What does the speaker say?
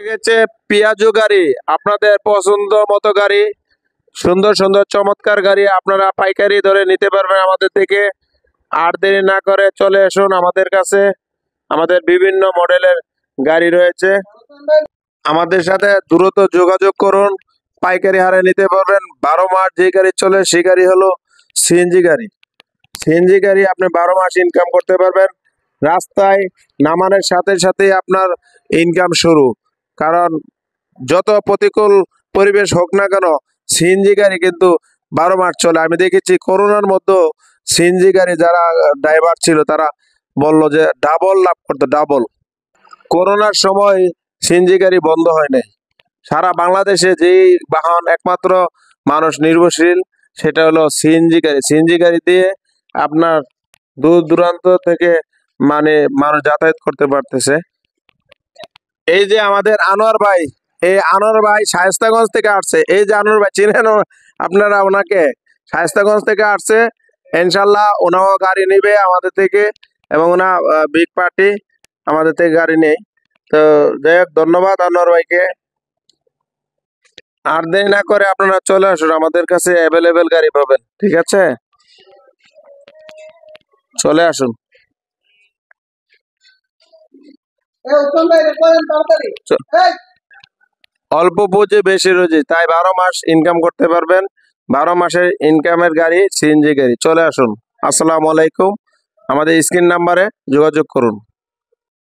গেছে পিয়াজো গাড়ি, আপনাদের পছন্দ মতো গাড়ি, সুন্দর সুন্দর চমৎকার গাড়ি আপনারা পাইকারি ধরে নিতে পারবেন আমাদের থেকে। আর দেরি না করে চলে আসুন আমাদের কাছে। আমাদের বিভিন্ন মডেলের গাড়ি রয়েছে, আমাদের সাথে দ্রুত যোগাযোগ করুন। পাইকারি হারে নিতে পারবেন। 12 মাস যে গাড়ি চলে সেই গাড়ি হলো সিএনজি গাড়ি। সিএনজি গাড়ি আপনি 12 মাস ইনকাম করতে পারবেন। রাস্তায় নামানোর সাথে সাথে আপনার ইনকাম শুরু। কারণ যত প্রতিকূল পরিবেশ হোক না কেন, সিএনজি গাড়ি কিন্তু 12 মাস চলে। আমি দেখেছি করোনার মধ্যে সিএনজি গাড়ি যারা ড্রাইভার ছিল তারা বলল যে ডাবল লাভ করতে, ডাবল। করোনার সময় সিএনজি গাড়ি বন্ধ হয় নাই। সারা বাংলাদেশে যেই বাহন একমাত্র মানুষ নির্ভরশীল সেটা হলো সিএনজি গাড়ি। সিএনজি গাড়ি দিয়ে আপনার দূর দূরান্ত থেকে মানুষ যাতায়াত করতে পারতেছে। এই যে আমাদের আনোয়ার ভাই, এই আনোয়ার ভাই শায়েস্তাগঞ্জ থেকে আসছে। এই যে আনোয়ার ভাই, চিনেন আপনারা ওনাকে? শায়েস্তাগঞ্জ থেকে আসছে। ইনশাল্লাহ ওনাও গাড়ি নিবে আমাদের থেকে, এবং ওনা বিগ পার্টি আমাদের থেকে গাড়ি নেই। তো যাই হোক, ধন্যবাদ আনোয়ার ভাইকে। আর দেরি না করে আপনারা চলে আসুন, আমাদের কাছে অ্যাভেলেবেল গাড়ি পাবেন। ঠিক আছে, চলে আসুন। অল্প পুঁজি বেশি রুজি, তাই 12 মাস ইনকাম করতে পারবেন। 12 মাসের ইনকামের গাড়ি সিএনজি গাড়ি। চলে আসুন। আসসালামু আলাইকুম। আমাদের স্ক্রিন নাম্বারে যোগাযোগ করুন।